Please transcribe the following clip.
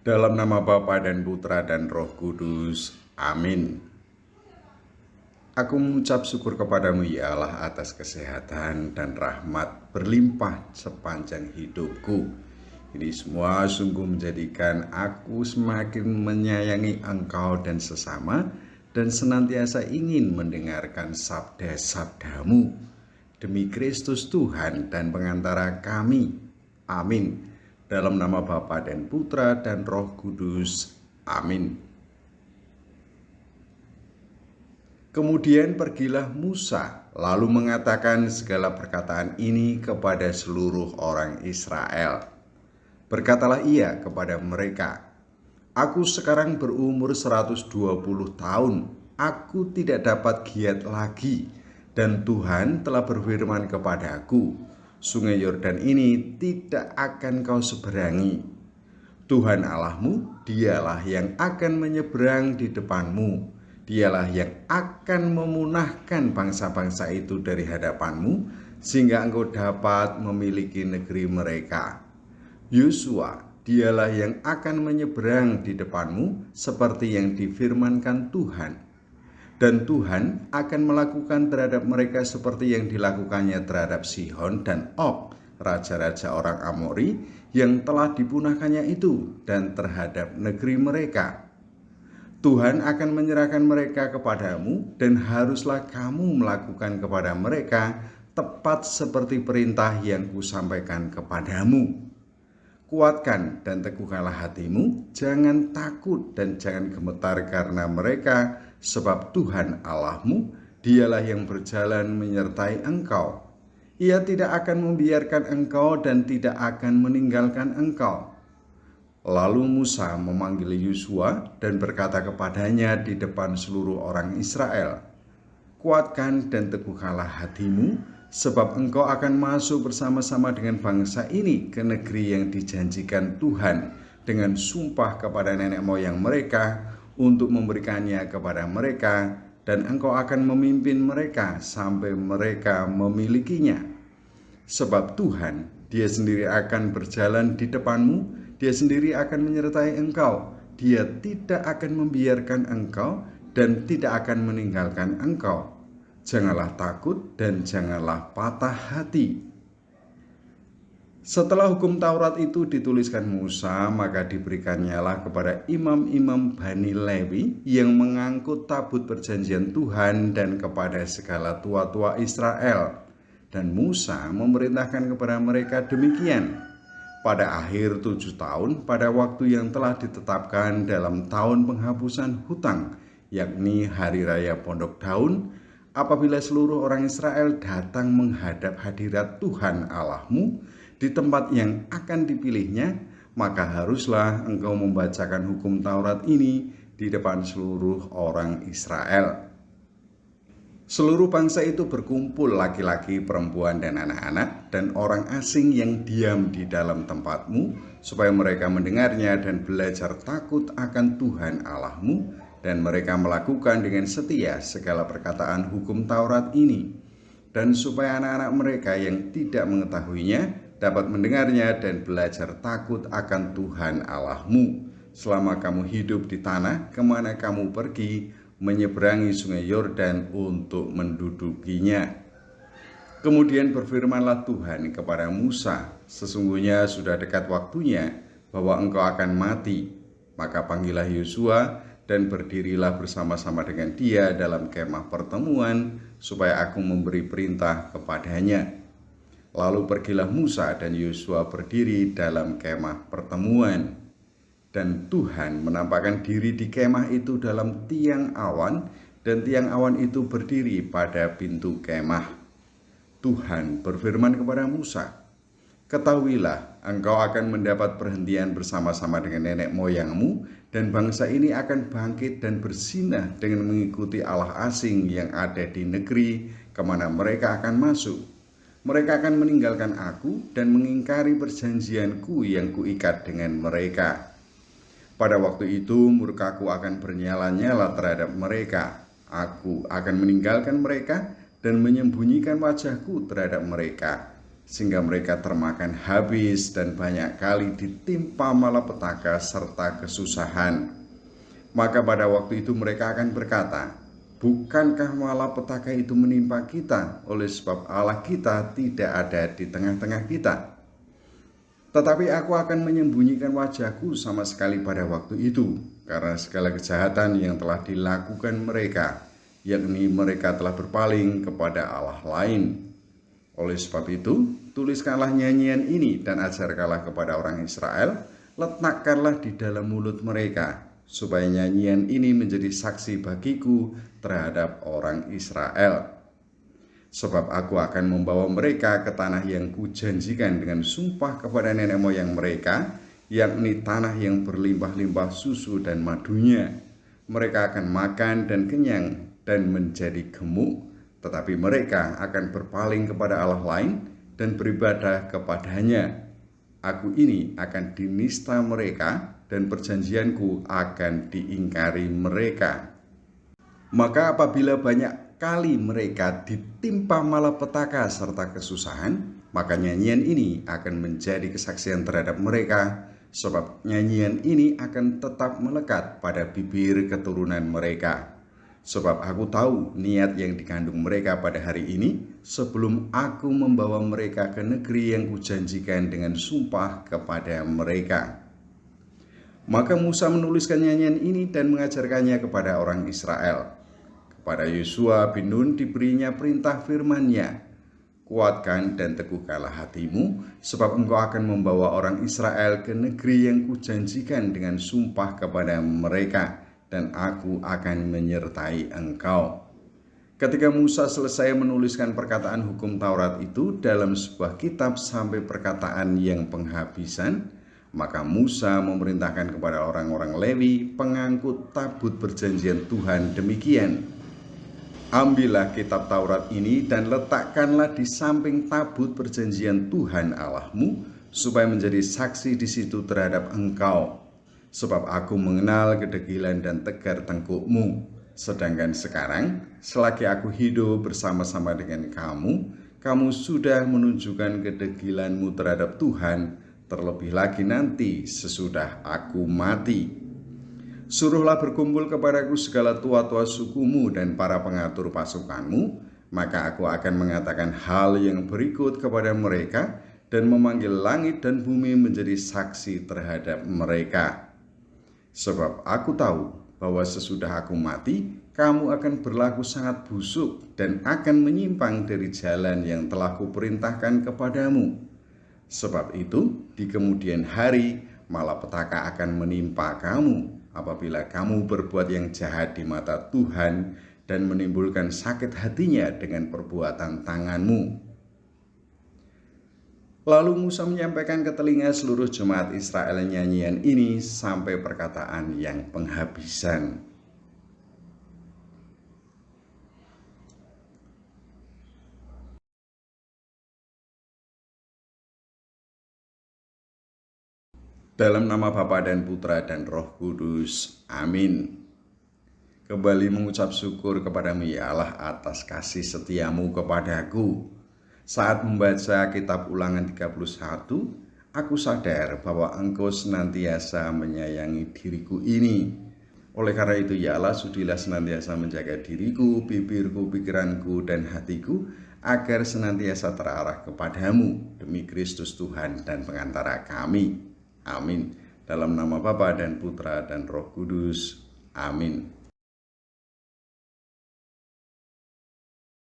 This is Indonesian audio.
Dalam nama Bapa dan Putra dan Roh Kudus. Amin. Aku mengucap syukur kepadamu ya Allah atas kesehatan dan rahmat berlimpah sepanjang hidupku. Ini semua sungguh menjadikan aku semakin menyayangi Engkau dan sesama, dan senantiasa ingin mendengarkan sabda-sabdamu. Demi Kristus Tuhan dan pengantara kami. Amin. Dalam nama Bapa dan Putra dan Roh Kudus. Amin. Kemudian pergilah Musa, lalu mengatakan segala perkataan ini kepada seluruh orang Israel. Berkatalah ia kepada mereka, "Aku sekarang berumur 120 tahun, aku tidak dapat giat lagi, dan Tuhan telah berfirman kepadaku, Sungai Yordan ini tidak akan kau seberangi. Tuhan Allahmu, dialah yang akan menyeberang di depanmu. Dialah yang akan memunahkan bangsa-bangsa itu dari hadapanmu, sehingga engkau dapat memiliki negeri mereka. Yosua, dialah yang akan menyeberang di depanmu, seperti yang difirmankan Tuhan. Dan Tuhan akan melakukan terhadap mereka seperti yang dilakukannya terhadap Sihon dan Og, raja-raja orang Amori yang telah dipunahkannya itu, dan terhadap negeri mereka. Tuhan akan menyerahkan mereka kepadamu, dan haruslah kamu melakukan kepada mereka tepat seperti perintah yang kusampaikan kepadamu. Kuatkan dan teguhkanlah hatimu, jangan takut dan jangan gemetar karena mereka, sebab Tuhan Allahmu, dialah yang berjalan menyertai engkau. Ia tidak akan membiarkan engkau dan tidak akan meninggalkan engkau." Lalu Musa memanggil Yosua dan berkata kepadanya di depan seluruh orang Israel, "Kuatkan dan teguhkanlah hatimu, sebab engkau akan masuk bersama-sama dengan bangsa ini ke negeri yang dijanjikan Tuhan dengan sumpah kepada nenek moyang mereka untuk memberikannya kepada mereka, dan engkau akan memimpin mereka sampai mereka memilikinya. Sebab Tuhan, Dia sendiri akan berjalan di depanmu, Dia sendiri akan menyertai engkau, Dia tidak akan membiarkan engkau dan tidak akan meninggalkan engkau. Janganlah takut dan janganlah patah hati." Setelah hukum Taurat itu dituliskan Musa, maka diberikannya kepada imam-imam Bani Lewi yang mengangkut tabut perjanjian Tuhan dan kepada segala tua-tua Israel. Dan Musa memerintahkan kepada mereka demikian: pada akhir 7 tahun, pada waktu yang telah ditetapkan dalam tahun penghapusan hutang, yakni hari raya Pondok Daun, apabila seluruh orang Israel datang menghadap hadirat Tuhan Allahmu di tempat yang akan dipilihnya, maka haruslah engkau membacakan hukum Taurat ini di depan seluruh orang Israel. Seluruh bangsa itu berkumpul, laki-laki, perempuan, dan anak-anak, dan orang asing yang diam di dalam tempatmu, supaya mereka mendengarnya dan belajar takut akan Tuhan Allahmu, dan mereka melakukan dengan setia segala perkataan hukum Taurat ini, dan supaya anak-anak mereka yang tidak mengetahuinya dapat mendengarnya dan belajar takut akan Tuhan Allahmu selama kamu hidup di tanah kemana kamu pergi menyeberangi sungai Yordan untuk mendudukinya. Kemudian berfirmanlah Tuhan kepada Musa, "Sesungguhnya sudah dekat waktunya bahwa engkau akan mati. Maka panggillah Yosua dan berdirilah bersama-sama dengan dia dalam kemah pertemuan, supaya aku memberi perintah kepadanya." Lalu pergilah Musa dan Yosua berdiri dalam kemah pertemuan. Dan Tuhan menampakkan diri di kemah itu dalam tiang awan, dan tiang awan itu berdiri pada pintu kemah. Tuhan berfirman kepada Musa, "Ketahuilah, engkau akan mendapat perhentian bersama-sama dengan nenek moyangmu, dan bangsa ini akan bangkit dan berzinah dengan mengikuti allah asing yang ada di negeri kemana mereka akan masuk. Mereka akan meninggalkan aku dan mengingkari perjanjianku yang kuikat dengan mereka. Pada waktu itu murkaku akan bernyala-nyala terhadap mereka. Aku akan meninggalkan mereka dan menyembunyikan wajahku terhadap mereka. sehingga mereka termakan habis dan banyak kali ditimpa malapetaka serta kesusahan. Maka pada waktu itu mereka akan berkata, bukankah malapetaka itu menimpa kita oleh sebab Allah kita tidak ada di tengah-tengah kita? Tetapi aku akan menyembunyikan wajahku sama sekali pada waktu itu, karena segala kejahatan yang telah dilakukan mereka, yakni mereka telah berpaling kepada Allah lain. Oleh sebab itu, tuliskanlah nyanyian ini dan ajarkanlah kepada orang Israel, letakkanlah di dalam mulut mereka, supaya nyanyian ini menjadi saksi bagiku terhadap orang Israel. Sebab aku akan membawa mereka ke tanah yang kujanjikan dengan sumpah kepada nenek moyang mereka, yakni tanah yang berlimpah-limpah susu dan madunya. Mereka akan makan dan kenyang dan menjadi gemuk, tetapi mereka akan berpaling kepada Allah lain dan beribadah kepadanya. Aku ini akan dinista mereka dan perjanjianku akan diingkari mereka. Maka apabila banyak kali mereka ditimpa malapetaka serta kesusahan, maka nyanyian ini akan menjadi kesaksian terhadap mereka, sebab nyanyian ini akan tetap melekat pada bibir keturunan mereka. Sebab aku tahu niat yang dikandung mereka pada hari ini, sebelum aku membawa mereka ke negeri yang kujanjikan dengan sumpah kepada mereka. Maka Musa menuliskan nyanyian ini dan mengajarkannya kepada orang Israel. Kepada Yosua bin Nun diberinya perintah firman-Nya, kuatkan dan teguhkanlah hatimu, sebab engkau akan membawa orang Israel ke negeri yang kujanjikan dengan sumpah kepada mereka, dan aku akan menyertai engkau. Ketika Musa selesai menuliskan perkataan hukum Taurat itu dalam sebuah kitab sampai perkataan yang penghabisan, maka Musa memerintahkan kepada orang-orang Lewi pengangkut tabut perjanjian Tuhan demikian, ambillah kitab Taurat ini dan letakkanlah di samping tabut perjanjian Tuhan Allahmu, supaya menjadi saksi di situ terhadap engkau. Sebab aku mengenal kedegilan dan tegar tengkukmu. Sedangkan sekarang, selagi aku hidup bersama-sama dengan kamu, kamu sudah menunjukkan kedegilanmu terhadap Tuhan, terlebih lagi nanti sesudah aku mati. Suruhlah berkumpul kepadaku segala tua-tua sukumu dan para pengatur pasukanmu, maka aku akan mengatakan hal yang berikut kepada mereka dan memanggil langit dan bumi menjadi saksi terhadap mereka. Sebab aku tahu bahwa sesudah aku mati, kamu akan berlaku sangat busuk dan akan menyimpang dari jalan yang telah kuperintahkan kepadamu. Sebab itu, di kemudian hari, malapetaka akan menimpa kamu apabila kamu berbuat yang jahat di mata Tuhan dan menimbulkan sakit hatinya dengan perbuatan tanganmu. Lalu Musa menyampaikan ke telinga seluruh jemaat Israel nyanyian ini sampai perkataan yang penghabisan. Dalam nama Bapa dan Putra dan Roh Kudus. Amin. Kembali mengucap syukur kepadamu ya Allah atas kasih setiamu kepadaku. Saat membaca kitab Ulangan 31, aku sadar bahwa Engkau senantiasa menyayangi diriku ini. Oleh karena itu ya Allah, sudilah senantiasa menjaga diriku, bibirku, pikiranku, dan hatiku, agar senantiasa terarah kepadamu, demi Kristus Tuhan dan pengantara kami. Amin. Dalam nama Bapa dan Putra dan Roh Kudus. Amin.